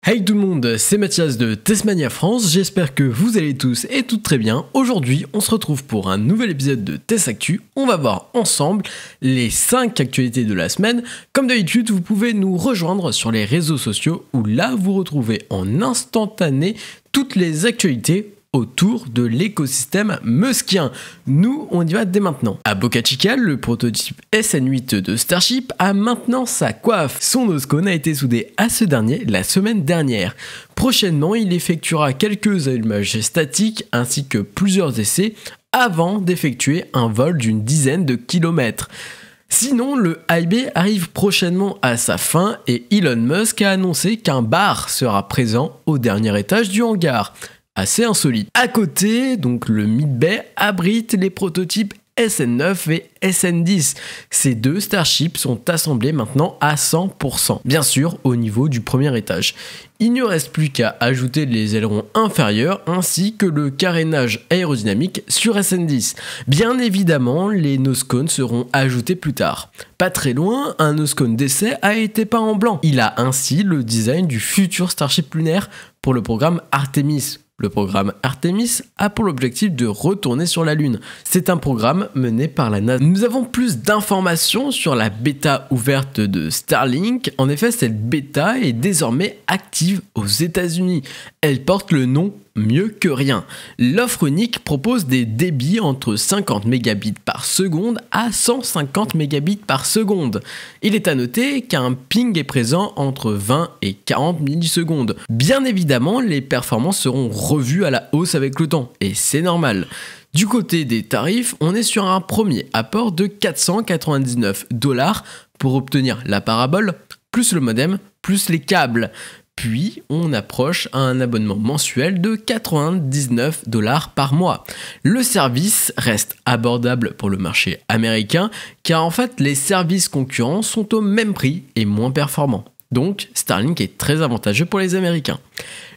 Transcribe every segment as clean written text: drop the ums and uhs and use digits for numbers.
Hey tout le monde, c'est Mathias de Testmania France, j'espère que vous allez tous et toutes très bien. Aujourd'hui, on se retrouve pour un nouvel épisode de Test Actu. On va voir ensemble les 5 actualités de la semaine. Comme d'habitude, vous pouvez nous rejoindre sur les réseaux sociaux où là, vous retrouvez en instantané toutes les actualités autour de l'écosystème muskien. Nous, on y va dès maintenant. À Boca Chica, le prototype SN8 de Starship a maintenant sa coiffe. Son nose-cone a été soudé à ce dernier la semaine dernière. Prochainement, il effectuera quelques allumages statiques ainsi que plusieurs essais avant d'effectuer un vol d'une dizaine de kilomètres. Sinon, le HB arrive prochainement à sa fin et Elon Musk a annoncé qu'un bar sera présent au dernier étage du hangar. Assez insolite. À côté, donc le Mid-Bay abrite les prototypes SN9 et SN10. Ces deux Starships sont assemblés maintenant à 100%, bien sûr au niveau du premier étage. Il ne reste plus qu'à ajouter les ailerons inférieurs ainsi que le carénage aérodynamique sur SN10. Bien évidemment, les nose-cones seront ajoutés plus tard. Pas très loin, un nose-cone d'essai a été peint en blanc. Il a ainsi le design du futur Starship lunaire pour le programme Artemis. Le programme Artemis a pour l'objectif de retourner sur la Lune. C'est un programme mené par la NASA. Nous avons plus d'informations sur la bêta ouverte de Starlink. En effet, cette bêta est désormais active aux États-Unis. Elle porte le nom Mieux que rien. L'offre unique propose des débits entre 50 mégabits par seconde à 150 mégabits par seconde. Il est à noter qu'un ping est présent entre 20 et 40 millisecondes. Bien évidemment, les performances seront revues à la hausse avec le temps, et c'est normal. Du côté des tarifs, on est sur un premier apport de 499 $ pour obtenir la parabole, plus le modem, plus les câbles. Puis, on approche à un abonnement mensuel de 99 $ par mois. Le service reste abordable pour le marché américain, car en fait, les services concurrents sont au même prix et moins performants. Donc, Starlink est très avantageux pour les Américains.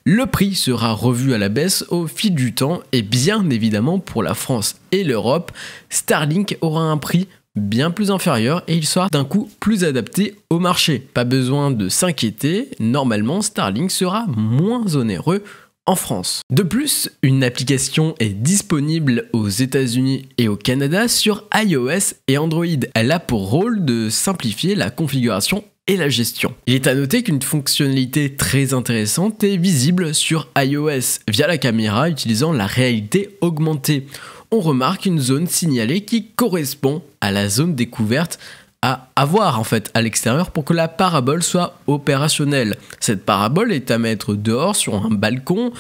Le prix sera revu à la baisse au fil du temps et bien évidemment pour la France et l'Europe, Starlink aura un prix bien plus inférieur et il sera d'un coup plus adapté au marché. Pas besoin de s'inquiéter, normalement Starlink sera moins onéreux en France. De plus, une application est disponible aux États-Unis et au Canada sur iOS et Android. Elle a pour rôle de simplifier la configuration et la gestion. Il est à noter qu'une fonctionnalité très intéressante est visible sur iOS via la caméra utilisant la réalité augmentée. On remarque une zone signalée qui correspond à la zone découverte à avoir en fait à l'extérieur pour que la parabole soit opérationnelle. Cette parabole est à mettre dehors sur un balcon,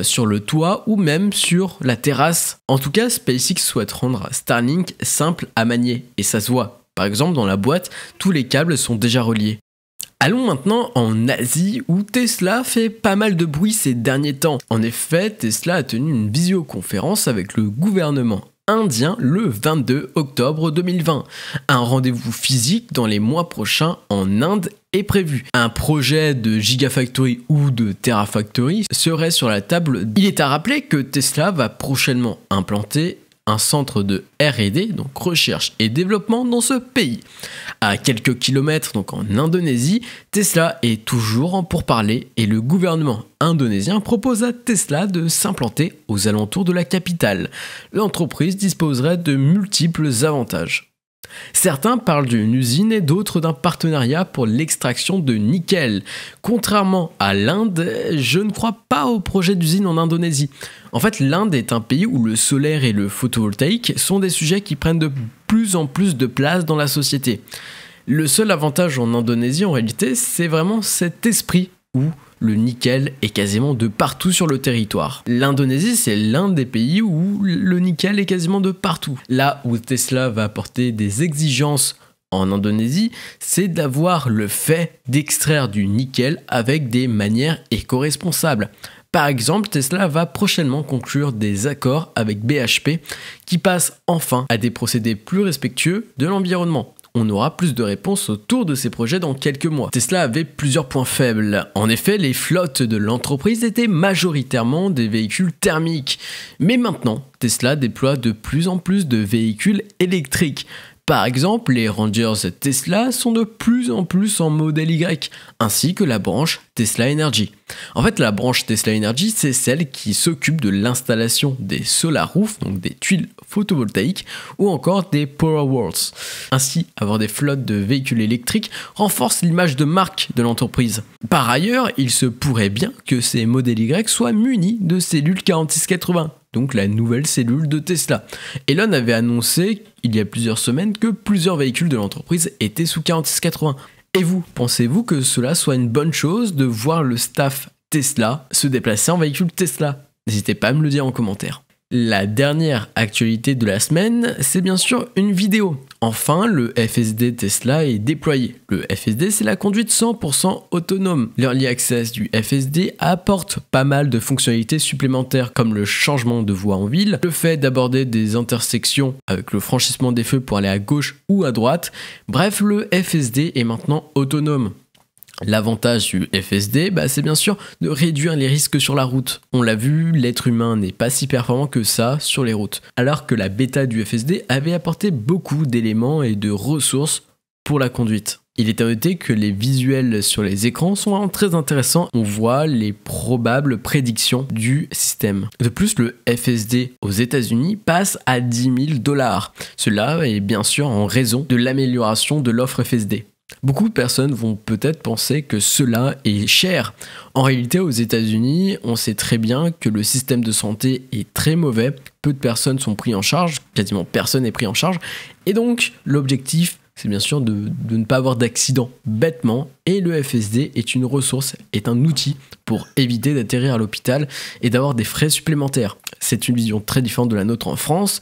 sur le toit ou même sur la terrasse. En tout cas, SpaceX souhaite rendre Starlink simple à manier et ça se voit. Par exemple, dans la boîte, tous les câbles sont déjà reliés. Allons maintenant en Asie où Tesla fait pas mal de bruit ces derniers temps. En effet, Tesla a tenu une visioconférence avec le gouvernement indien le 22 octobre 2020. Un rendez-vous physique dans les mois prochains en Inde est prévu. Un projet de Gigafactory ou de Terafactory serait sur la table. Il est à rappeler que Tesla va prochainement implanter un centre de R&D, donc recherche et développement dans ce pays. À quelques kilomètres, donc en Indonésie, Tesla est toujours en pourparlers et le gouvernement indonésien propose à Tesla de s'implanter aux alentours de la capitale. L'entreprise disposerait de multiples avantages. Certains parlent d'une usine et d'autres d'un partenariat pour l'extraction de nickel. Contrairement à l'Inde, je ne crois pas au projet d'usine en Indonésie. En fait, l'Inde est un pays où le solaire et le photovoltaïque sont des sujets qui prennent de plus en plus de place dans la société. Le seul avantage en Indonésie, en réalité, c'est vraiment cet esprit où le nickel est quasiment de partout sur le territoire. L'Indonésie, c'est l'un des pays où le nickel est quasiment de partout. Là où Tesla va apporter des exigences en Indonésie, c'est d'avoir le fait d'extraire du nickel avec des manières éco-responsables. Par exemple, Tesla va prochainement conclure des accords avec BHP qui passent enfin à des procédés plus respectueux de l'environnement. On aura plus de réponses autour de ces projets dans quelques mois. Tesla avait plusieurs points faibles. En effet, les flottes de l'entreprise étaient majoritairement des véhicules thermiques. Mais maintenant, Tesla déploie de plus en plus de véhicules électriques. Par exemple, les Rangers Tesla sont de plus en plus en modèle Y, ainsi que la branche Tesla Energy. En fait, la branche Tesla Energy, c'est celle qui s'occupe de l'installation des solar roofs, donc des tuiles photovoltaïques, ou encore des Powerwalls. Ainsi, avoir des flottes de véhicules électriques renforce l'image de marque de l'entreprise. Par ailleurs, il se pourrait bien que ces modèles Y soient munis de cellules 4680. Donc la nouvelle cellule de Tesla. Elon avait annoncé il y a plusieurs semaines que plusieurs véhicules de l'entreprise étaient sous 4680. Et vous, pensez-vous que cela soit une bonne chose de voir le staff Tesla se déplacer en véhicule Tesla? N'hésitez pas à me le dire en commentaire. La dernière actualité de la semaine, c'est bien sûr une vidéo. Enfin, le FSD Tesla est déployé. Le FSD, c'est la conduite 100% autonome. L'Early Access du FSD apporte pas mal de fonctionnalités supplémentaires comme le changement de voie en ville, le fait d'aborder des intersections avec le franchissement des feux pour aller à gauche ou à droite. Bref, le FSD est maintenant autonome. L'avantage du FSD, c'est bien sûr de réduire les risques sur la route. On l'a vu, l'être humain n'est pas si performant que ça sur les routes. Alors que la bêta du FSD avait apporté beaucoup d'éléments et de ressources pour la conduite. Il est à noter que les visuels sur les écrans sont vraiment très intéressants. On voit les probables prédictions du système. De plus, le FSD aux États-Unis passe à 10 000 $. Cela est bien sûr en raison de l'amélioration de l'offre FSD. Beaucoup de personnes vont peut-être penser que cela est cher. En réalité, aux États-Unis, on sait très bien que le système de santé est très mauvais. Peu de personnes sont prises en charge, quasiment personne n'est pris en charge. Et donc, l'objectif, c'est bien sûr de ne pas avoir d'accident bêtement. Et le FSD est une ressource, est un outil pour éviter d'atterrir à l'hôpital et d'avoir des frais supplémentaires. C'est une vision très différente de la nôtre en France,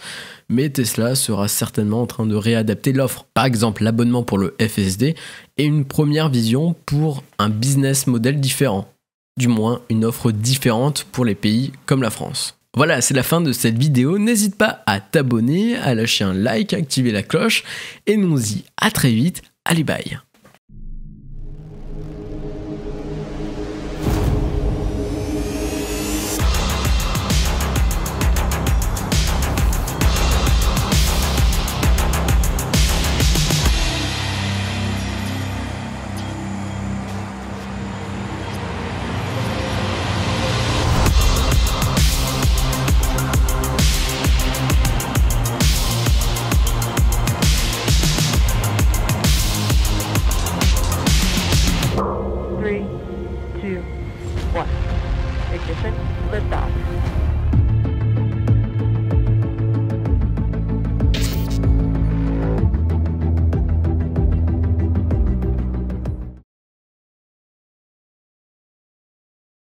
mais Tesla sera certainement en train de réadapter l'offre. Par exemple, l'abonnement pour le FSD est une première vision pour un business model différent. Du moins, une offre différente pour les pays comme la France. Voilà, c'est la fin de cette vidéo. N'hésite pas à t'abonner, à lâcher un like, à activer la cloche. Et nous on se dit à très vite. Allez, bye! Three, two, one. Ignition, lift off.